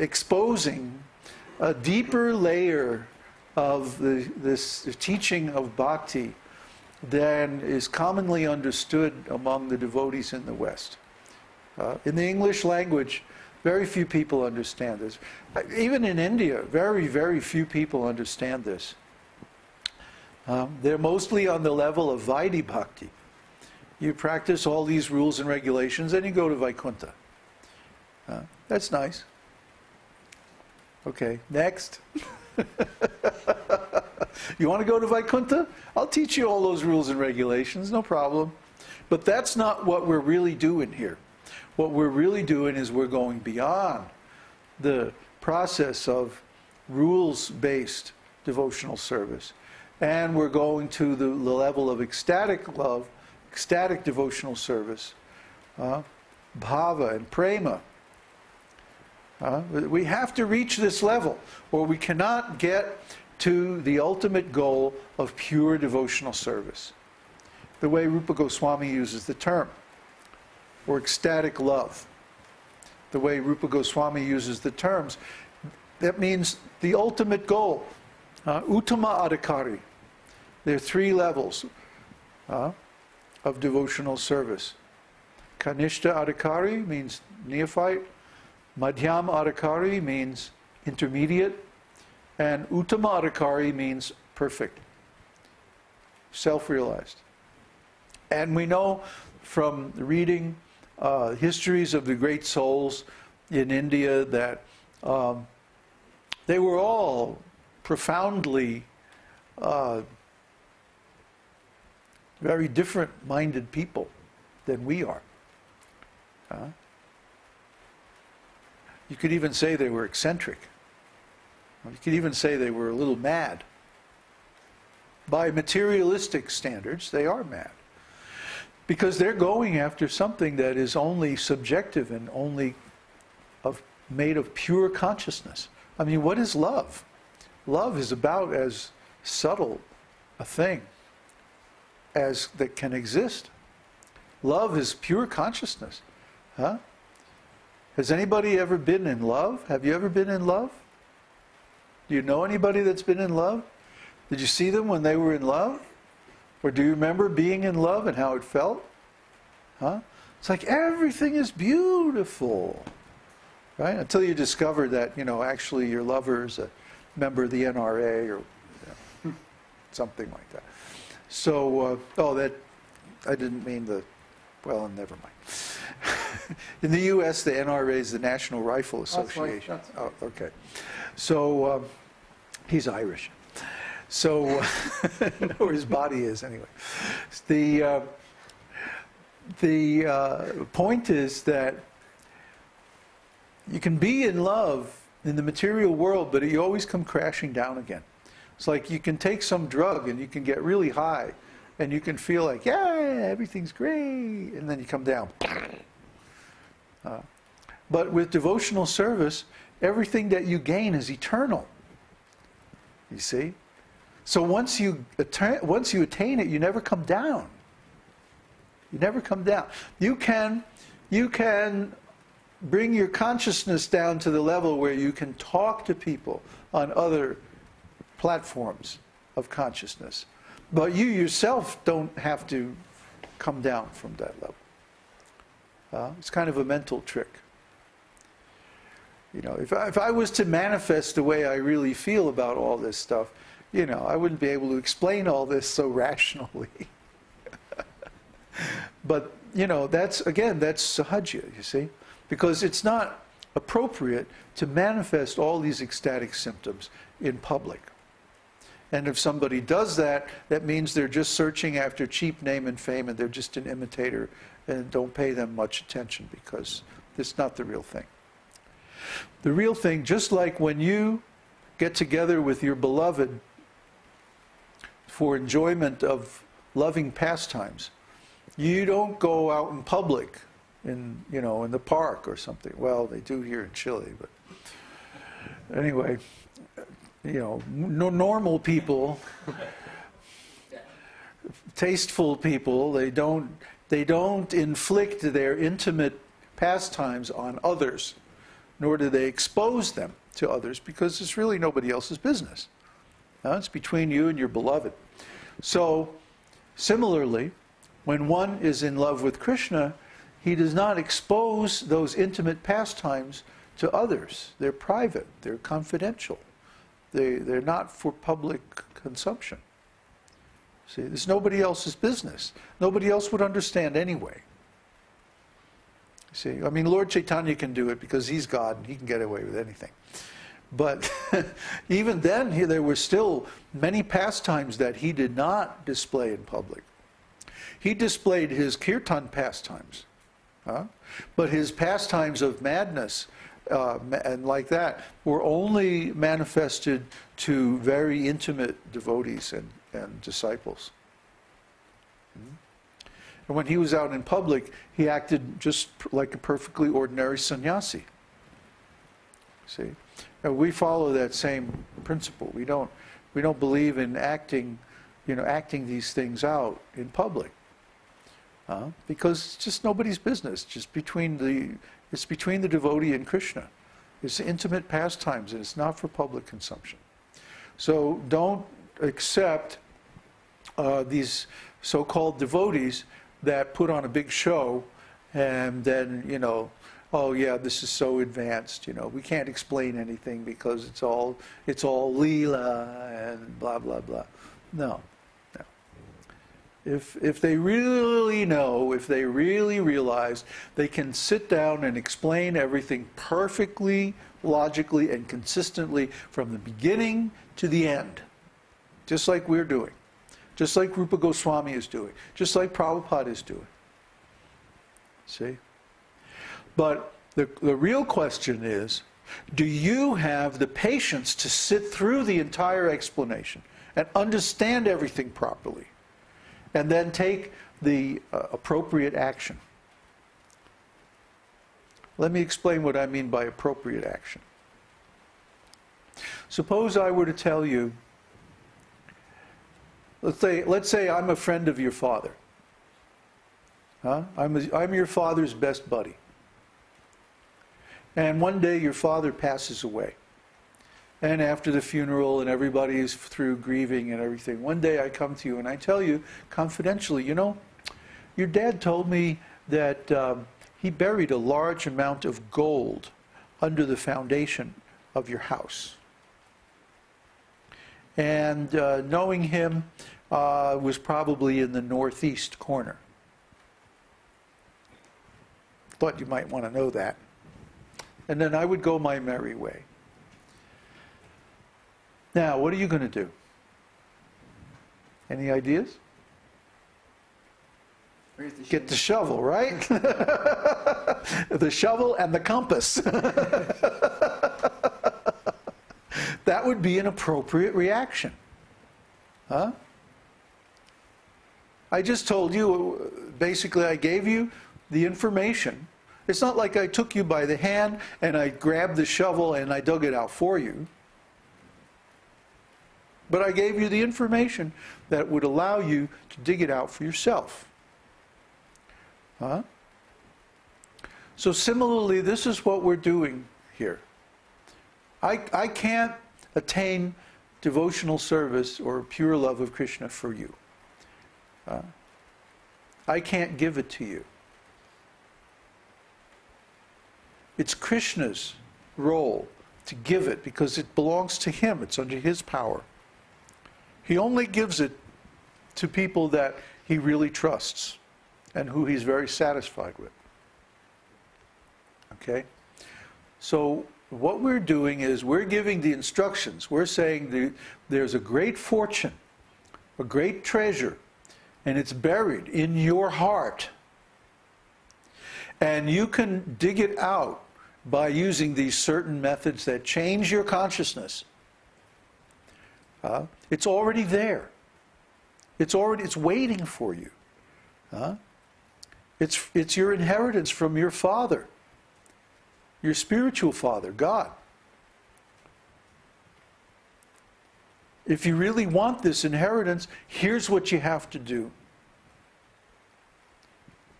exposing a deeper layer of this teaching of bhakti than is commonly understood among the devotees in the West. In the English language, very few people understand this. Even in India, very, very few people understand this. They're mostly on the level of Vaidhi Bhakti. You practice all these rules and regulations, and you go to Vaikuntha. That's nice. Okay, next. You want to go to Vaikuntha? I'll teach you all those rules and regulations, no problem. But that's not what we're really doing here. What we're really doing is we're going beyond the process of rules-based devotional service. And we're going to the level of ecstatic love, ecstatic devotional service, bhava and prema. We have to reach this level, or we cannot get to the ultimate goal of pure devotional service. The way Rupa Goswami uses the term, or ecstatic love. The way Rupa Goswami uses the terms, that means the ultimate goal. Uttama adhikari. There are three levels of devotional service. Kanishta adhikari means neophyte. Madhyam adhikari means intermediate. And Uttama adhikari means perfect, self-realized. And we know from reading histories of the great souls in India that they were all profoundly very different-minded people than we are. You could even say they were eccentric. You could even say they were a little mad. By materialistic standards, they are mad. Because they're going after something that is only subjective and only made of pure consciousness. I mean, what is love? Love is about as subtle a thing as that can exist. Love is pure consciousness. Has anybody ever been in love? Have you ever been in love? Do you know anybody that's been in love? Did you see them when they were in love? Or do you remember being in love and how it felt? It's like everything is beautiful, right? Until you discover that, actually your lover is a member of the NRA or something like that. So, I didn't mean well, never mind. In the U.S., the NRA is the National Rifle Association. That's right. Oh, okay. So, he's Irish. So, or his body is anyway. The point is that you can be in love in the material world, but you always come crashing down again. It's like you can take some drug and you can get really high, and you can feel like, yeah, everything's great, and then you come down. But with devotional service, everything that you gain is eternal. You see? So once you attain it, you never come down. You never come down. You can bring your consciousness down to the level where you can talk to people on other platforms of consciousness. But you yourself don't have to come down from that level. It's kind of a mental trick. If I was to manifest the way I really feel about all this stuff, I wouldn't be able to explain all this so rationally. But, that's sahajya, you see? Because it's not appropriate to manifest all these ecstatic symptoms in public. And if somebody does that, that means they're just searching after cheap name and fame, and they're just an imitator, and don't pay them much attention, because it's not the real thing. The real thing, just like when you get together with your beloved for enjoyment of loving pastimes, you don't go out in public, in the park or something. Well, they do here in Chile, but anyway, normal people, tasteful people, they don't inflict their intimate pastimes on others. nor do they expose them to others, because it's really nobody else's business. It's between you and your beloved. So, similarly, when one is in love with Krishna, he does not expose those intimate pastimes to others. They're private, they're confidential. They're not for public consumption. See, it's nobody else's business. Nobody else would understand anyway. See, I mean, Lord Chaitanya can do it because he's God and he can get away with anything. But even then, there were still many pastimes that he did not display in public. He displayed his kīrtan pastimes. But his pastimes of madness and like that were only manifested to very intimate devotees and disciples. And when he was out in public, he acted just like a perfectly ordinary sannyasi. See, and we follow that same principle. We don't believe in acting these things out in public, because it's just nobody's business. It's between the devotee and Krishna. It's intimate pastimes, and it's not for public consumption. So don't accept these so-called devotees that put on a big show, and then, oh yeah, this is so advanced, we can't explain anything because it's all leela and blah blah blah. No. If they really know, if they really realize, they can sit down and explain everything perfectly, logically, and consistently from the beginning to the end, just like we're doing. Just like Rupa Goswami is doing. Just like Prabhupada is doing. See? But the real question is, do you have the patience to sit through the entire explanation and understand everything properly, and then take the appropriate action? Let me explain what I mean by appropriate action. Suppose I were to tell you, let's say I'm a friend of your father. I'm your father's best buddy. And one day your father passes away. And after the funeral and everybody is through grieving and everything, one day I come to you and I tell you confidentially, your dad told me that he buried a large amount of gold under the foundation of your house. And knowing him was probably in the northeast corner. Thought you might want to know that. And then I would go my merry way. Now, what are you going to do? Any ideas? Where's the Get the shovel, right? The shovel and the compass. That would be an appropriate reaction. Huh? I just told you, basically I gave you the information. It's not like I took you by the hand and I grabbed the shovel and I dug it out for you. But I gave you the information that would allow you to dig it out for yourself. Huh? So similarly, this is what we're doing here. I can't attain devotional service or pure love of Krishna for you. I can't give it to you. It's Krishna's role to give it because it belongs to him. It's under his power. He only gives it to people that he really trusts and who he's very satisfied with. Okay? So what we're doing is we're giving the instructions. We're saying there's a great fortune, a great treasure, and it's buried in your heart. And you can dig it out by using these certain methods that change your consciousness. It's already there. It's waiting for you. It's your inheritance from your father, your spiritual father, God. If you really want this inheritance, here's what you have to do.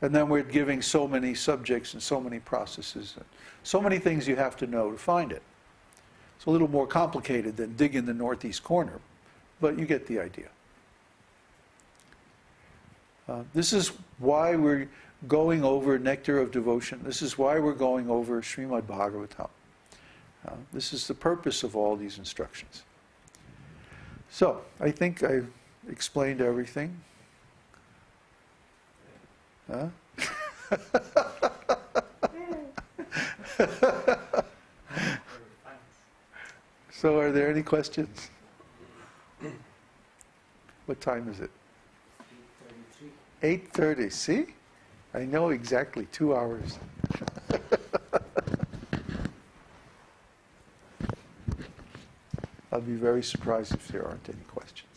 And then we're giving so many subjects and so many processes and so many things you have to know to find it. It's a little more complicated than dig in the northeast corner, but you get the idea. This is why we're going over Nectar of Devotion. This is why we're going over Śrīmad-Bhāgavatam. This is the purpose of all these instructions. So, I think I explained everything. Huh? So, are there any questions? What time is it? 8:30. See? I know exactly 2 hours. I'll be very surprised if there aren't any questions.